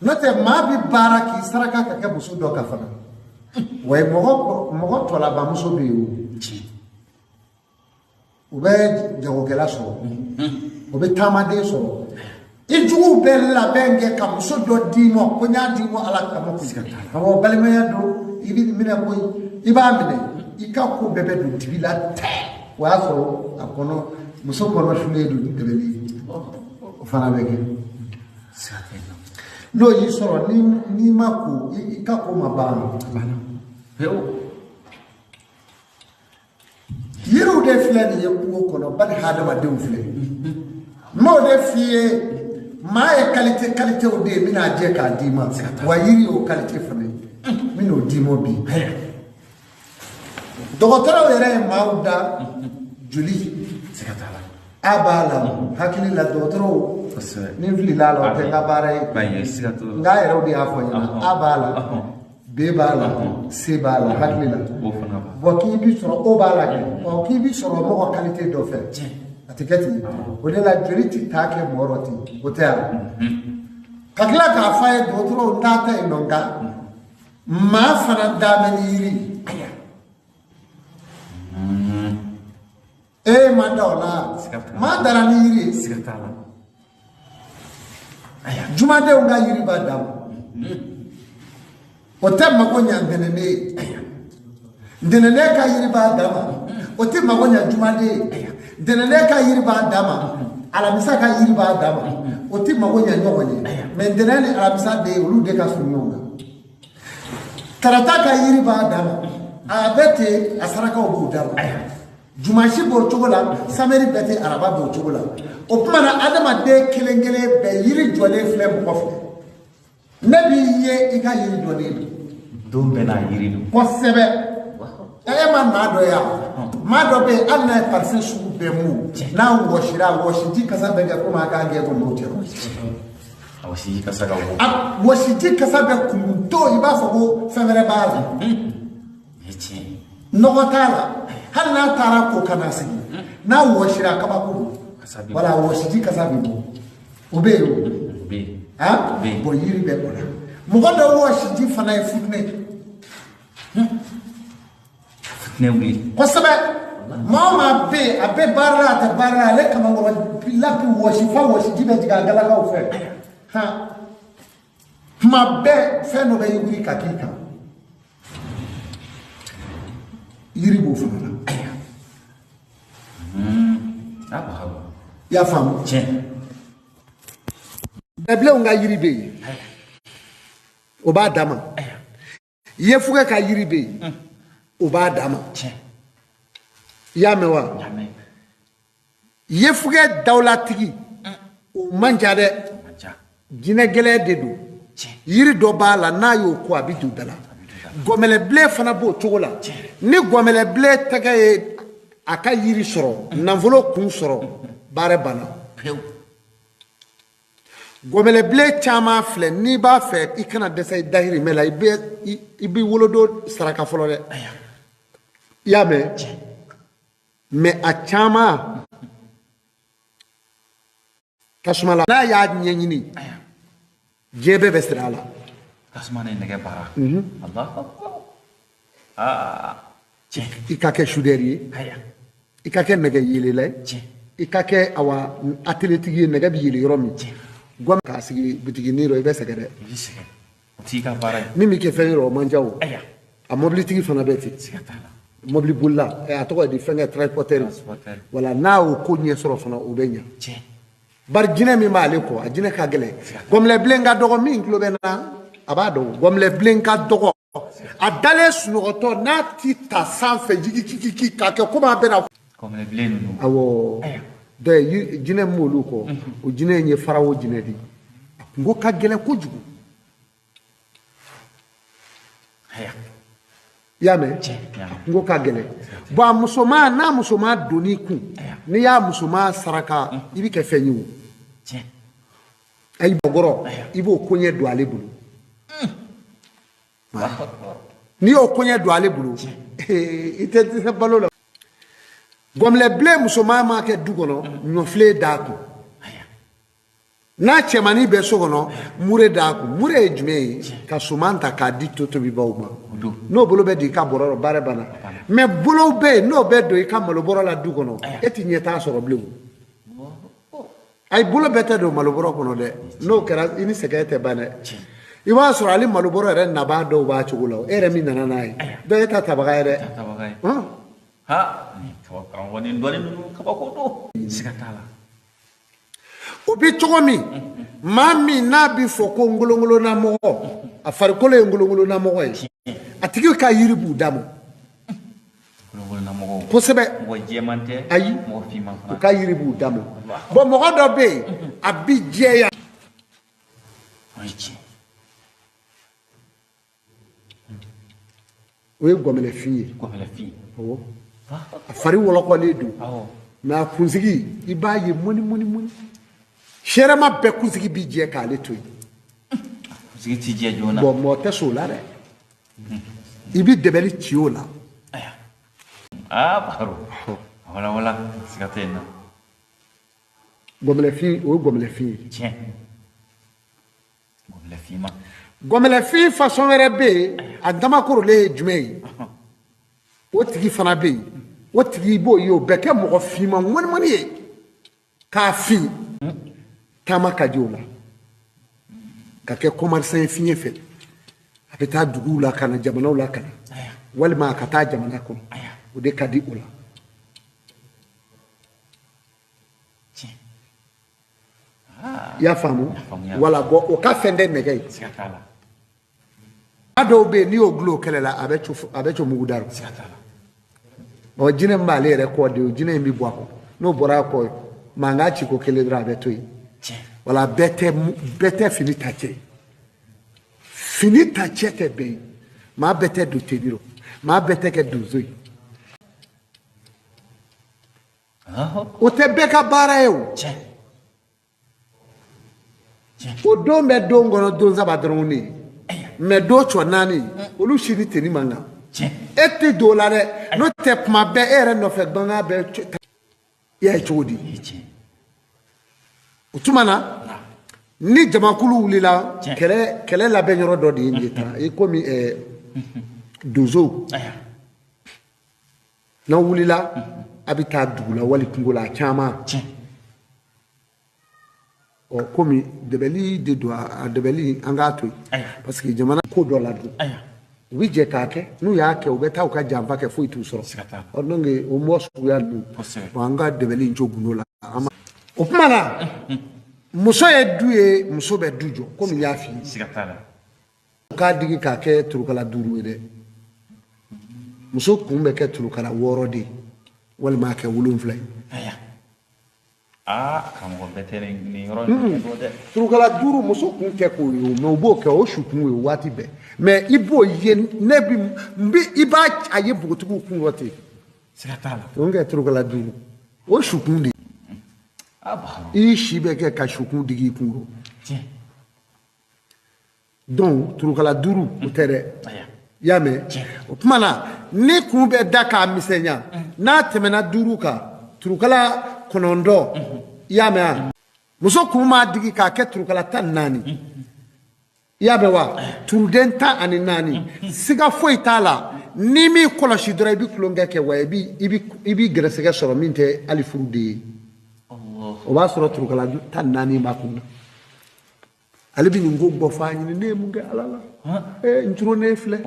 Note ma bi bara ki saraka ka ke muso do ka fana. Way mogo to la ba muso bi o be jago kela so. O be tamade so. Ijugu be la benge ka muso do dimo ko nya dimo ala ka mo ko. Awo balmeya do ibi mina boy iba mine ikako bebe do tibila wa so akono muso ko no shule do tebeli o fana bege no yi soro ni mako ikako mabano heo yiro de flani ye ko no bad hada ma de flani mo de fie ma e qualité o de mina je ka di ma wa yiri o qualité fane mino di mo bi dokotoro yere mauda juli sekatala abala hakili la dokotoro ni vili la lo te ngabare baye sekatala nga yere o di afo yana abala bebala sebala hakili la bo ki bi soro o bala ke o ki bi soro mo qualité do fe atiketi o de la juli ti take moroti o te kakila ka fa e dokotoro tata e nonga ma fana dameni yiri ma dola ma darani yiri sikatala aya juma de nga yiri ba dam o temma ko nyandene ne aya ndenene ka yiri ba dama o temma ko nya juma de aya ndenene ka yiri ba dama ala misa ka yiri ba dama o temma ko nya nyogone me ndenene ala misa de olu de ka sunyonga karata ka yiri ba dama a bete asaraka o bu dama jumashi bo chogola sameri bete araba bo chogola o kuma na adama de kelengele be yiri jole flem kof nabi ye iga yiri jole do be na yiri do ko sebe e ma do ya ma do be anna parse su be mu na woshiji kasa be ga kuma ga ge go mote woshiji kasa ga wo woshiji kasa be kunto iba fo go femere bala echi nogotala hal na tara ko kana sigi na woshira kaba ko wala woshiji kasabi obe ha bo yiri be kona mo godo woshiji fana e futne wi ko sabe mama be abe barra ta barra le kama ngo lapi woshiji be diga gala ka ofe ha ma be fe no be yuri kakika yiri bo fana ya fam beble nga yiri be o ba dama ye fuga ka yiri be o ba dama ya mewa ye fuga dawlatigi o manja de jine gele de do yiri do ba la na yo ko abidu dala gomele ble fana bo togola ni gomele ble tagaye aka yiri soro nanvolo kun soro bare bana gomele ble chama fle ni ba fe ikana desa dahiri mela ibi wolodo saraka folo de ya me a chama kasmala na ya nyenyini jebe besrala kasmane nege bara Allah ikake shuderi ikake nege yilele ikake awa atletiki nege bi yile yoromi gom ka sigi bitigi niro ibe segede tika bara mimi ke feniro manjawo a mobility fana beti mobili bulla e atoko di fenga transporter wala nawo ko nye soro fana obenya bar jine mi male ko ajine ka gele gom le blenga dogo mi inclubena abado gom le blenga dogo adale sunoto na tita sanfe jiki kake kuma bena comme le blé nous awo de jine molu ko o jine nye farawo jine di ngo ka gele ko jugu ya me ngo ka gele ba musoma na musoma doni ku ni ya musoma saraka ibi ke fenyu ay bogoro ibo konye do ale bulu ni o konye do ale bulu ite balo gomle ble musoma ma ke dugono no fle dako n'a cɛmani bɛ so kɔnɔ mure d'a kun mure ye jumɛn ye ka suman ta k'a di tobibaw ma n'o bolo bɛ di i ka bɔrɔ la baara banna mais bolow bɛ yen n'o bɛ don i ka malobɔrɔ la du kɔnɔ e ti ɲɛ t'a sɔrɔ bilen o ayi bolo bɛɛ tɛ don malobɔrɔ kɔnɔ dɛ n'o kɛra i ni sɛgɛn tɛ ban dɛ i b'a sɔrɔ ale malobɔrɔ yɛrɛ naba dɔw b'a cogo la e yɛrɛ min nana n'a ye dɔ e ta tabaga ye dɛ ha kabako ni dɔɔni ninnu kabako don siga t'a la o bi cogo min maa min n'a bi fɔ ko ngolongolona mɔgɔ a farikolo ye ngolongolona mɔgɔ ye a tigi ka yiri b'u d'a ma ngolongolona mɔgɔ kosɛbɛ mɔgɔ jɛman tɛ ayi mɔgɔ finman fana u ka yiri b'u d'a ma bon mɔgɔ dɔ bɛ yen a bi jɛya o ye gɔmɛlɛfin ye awɔ a fari wɔlɔkɔlen don mais a kunsigi i b'a ye mɔni sɛrɛma bɛɛ kunsigi bi jɛ k'ale to yen kunsigi ti jɛ joona bon mɔgɔ tɛ sɔn o la dɛ i bi dɛbɛli ci o la baro wala siga tɛ yen na gɔmɛlɛfin o ye gɔmɛlɛfin ye tiɲɛ gɔmɛlɛfin ma gɔmɛlɛfin façon wɛrɛ bɛ yen a damakɔrɔlen ye jumɛn ye o tigi fana bɛ yen o tigi b'o ye o bɛɛ kɛ mɔgɔ finman mɔni ye k'a fin taama ka di o la ka kɛ commerçant ye fiɲɛ fɛ a bɛ taa duguw la ka na jamanaw la ka na walima a ka taa jamana kɔnɔ o de ka di o la i y'a faamu wala bɔn o ka fɛn tɛ nɛgɛ ye a dɔw bɛ yen n'i y'o gulon kɛlɛ la a bɛ co mugu daro ɔ jinɛ min b'ale yɛrɛ kɔ de o jinɛ in bɛ bɔ a kɔ n'o bɔra a kɔ mankan ci ko kelen dɔrɔn a bɛ to yen wala bɛɛ tɛ fini ta cɛ fini ta cɛ tɛ bɛɛ ye maa bɛɛ tɛ don tebiro maa bɛɛ tɛ kɛ donso ye o tɛ bɛɛ ka baara ye o o don bɛ don kɔnɔ don saba dɔrɔn ne ye mais don cɔ naani olu si ni teni man kan e tɛ don o la dɛ n'o tɛ kuma bɛɛ e yɛrɛ nɔfɛ gbanga bɛ i y'a ye cogo di o tuma na ni jamakulu wulila kɛlɛ labɛn yɔrɔ dɔ de ye nin ye tan i komi donsow n'aw wulila a bɛ taa dugu la wali kungo la a caman ɔ komi dɛbɛli de don a dɛbɛli an k'a to yen parce que jamana ko dɔ la dun u bɛ jɛ k'a kɛ n'u y'a kɛ u bɛ taa u ka janfa kɛ foyi t'u sɔrɔ ɔ donc o mɔ suguya ninnu bon an ka dɛbɛli in co gundo la o tuma na muso ye du ye muso bɛ du jɔ komi n y'a f'i ye u k'a digi k'a kɛ turukala 5 ye dɛ muso kun bɛ kɛ turukala 6 de ye walima a kɛ 7 ye karamɔgɔ bɛɛ tɛ nin yɔrɔ in dɔ dɛ turukala 5 muso kun kɛ k'o ye mais u b'o kɛ o su kun ye waati bɛɛ mais i b'o ye ne bi i b'a a ye npogotigiw kun yɔrɔ ten siga t'a la o kɛ turukala 5 o su kun de i si bɛ kɛ ka su kun digi i kun donc turukala 5 o tɛ dɛ i y'a mɛn o tuma na ni kun bɛ da k'a misɛnya n'a tɛmɛna 5 kan turukala 9 i y'a mɛn muso kun m'a digi k'a kɛ turukala 14 i y'a mɛn wa turuden 14 siga foyi t'a la ni min kɔlɔsi dɔrɔn i bɛ tulonkɛ kɛ wa i b'i gɛrɛsɛgɛ sɔrɔ min tɛ hali furu de ye o b'a sɔrɔ turukala 14 b'a kun na ale bɛ nin ko bɔ f'a ɲini ne ye mun kɛ ala la n turu ne filɛ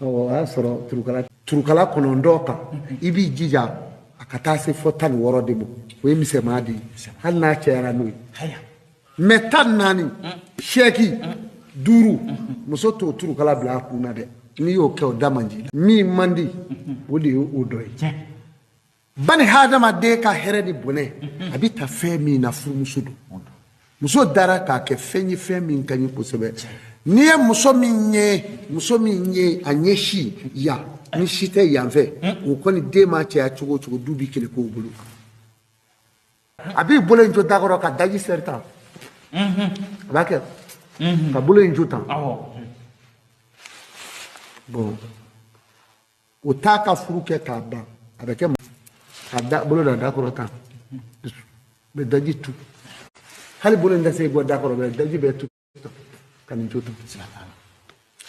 o y'a sɔrɔ turukala 9 kan i b'i jija a ka taa se fɔ 16 de ma o ye misɛnman de ye hali n'a cɛyara n'o ye mais 14 sɛki 5 muso t'o turukala bila a kun na dɛ n'i y'o kɛ o da man di min man di o de ye o dɔ ye bani hadamaden ka hɛrɛ ni bonɛ a bɛ ta fɛn min na furumuso don muso dara k'a kɛ fɛn ye fɛn min ka ɲi kosɛbɛ n'i ye muso min ye a ɲɛ si yan ni si tɛ yan fɛ o kɔni den ma cɛya cogo o cogo du b'i kele k'o bolo a b'i bolo in jo dakɔrɔ ka daji sɛri tan a b'a kɛ ka bolo in jo tan bon o t'a ka furu kɛ k'a ban a bɛ kɛ ka bolo da dakɔrɔ tan bɛ daji tu hali bolo nda se bo d'accord be daji be tout kan joto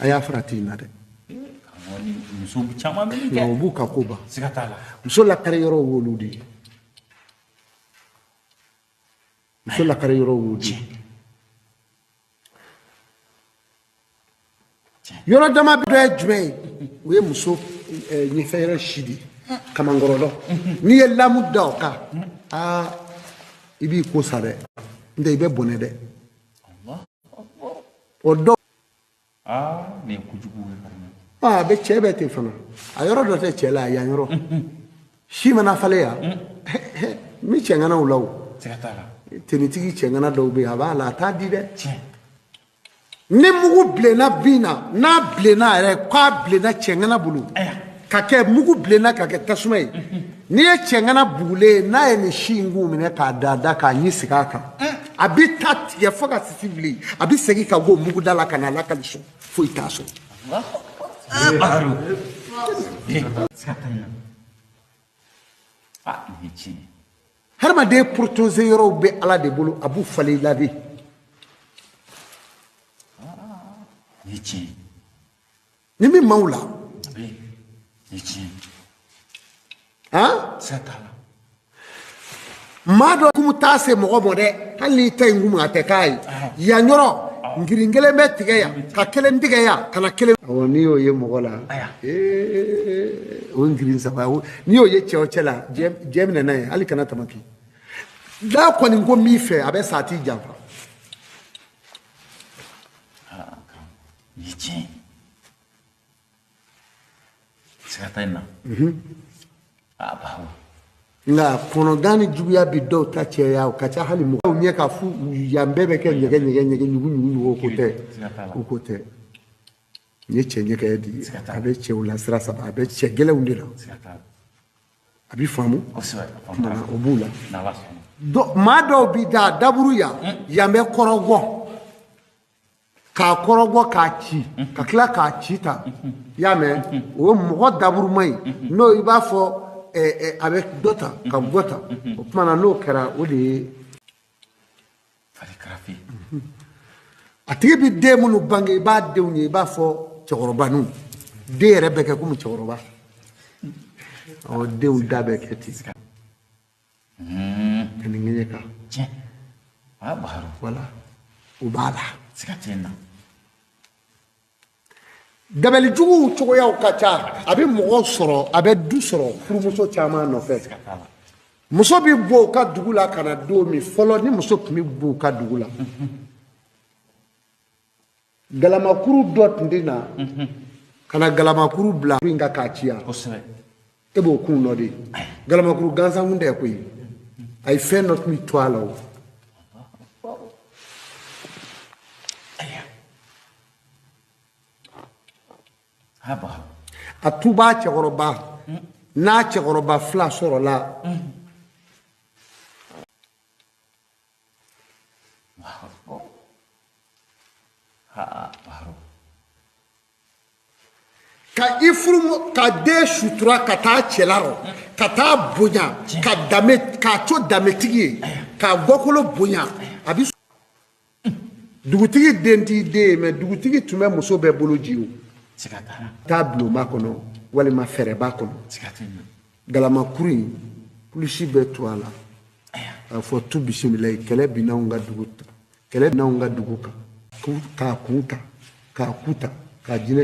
aya frati na de woni muso chama be ke no bu ka kuba sikatala muso la kare yoro woludi muso la kare yoro woludi yoro dama be do jwe we muso ni fere shidi kamangorodo ni yella mudda ka ibi ko sare nde be bonede Allah odo ne kujugu be chebe te fana ayoro do te chela ya yoro shi mana fale ya mi chengana ulaw sikatala tenitigi chengana do be abala ta di de ne mugu blena bina na blena re kwa blena chengana bulu kake mugu blena kake tasumai ni e chengana bule na e ni shingu mine ka dada ka nyisika ka abi tat ye foka sisibli abi segi ka go mugu dala kana la kaliso fo itaso baru sikatala nichi harma de protoze yoro be ala de bulu abu fali labi nichi nimi maula nichi sikatala mado kumutase mogo mode hali tay ngumu atekai ya nyoro ngiringele metige ya ka kelen dige ya kana kelen awoni yo ye mogo la o ngirin saba ni yo ye cheochela jemne na hali kana tamaki da ko ni ngo mi fe abe sati jamfa nichi sikatala bawo nga kono gani juguya bi do ta che ya o kacha hali mo nye ka fu ya mbebe ke nyege nyugu ko kote nye che nye ka di abe che ula sira saba abe che gele undira abi famu na obula na la do ma do bi da daburu ya me korogo ka chi ka kla ka chi ta ya me o mo daburu mai no iba fo avec d'autres comme gota o mana no kara o de fali krafi atigi bi de munu bange ba de unye ba fo choroba nu de rebeke kum choroba o de un dabe keti ni ngene ka baru wala o bala sikatena dabeli jugu chogo yaw kacha abi mogo soro abe du soro furumuso chama no fe muso bi bo ka dugula kana do mi folo ni muso kimi bo ka dugula galamakuru dot ndina kana galamakuru bla ringa kachia ebo kun no de galamakuru gansa munde ko yi ay fe not mi toalo atuba chekoroba na chekoroba fla soro la ka ifuru ka de sutura ka ta chelaro ka ta bonya ka dame ka cho dame tigi ka gokolo bonya abi dugutigi denti de me dugutigi tume muso be bolo jiwo tableau makono wali ma fere bakono galama kuri plusi be toala fo tu bismillah kele bina nga duguta kele na nga duguka ka kunta ka kuta ka jine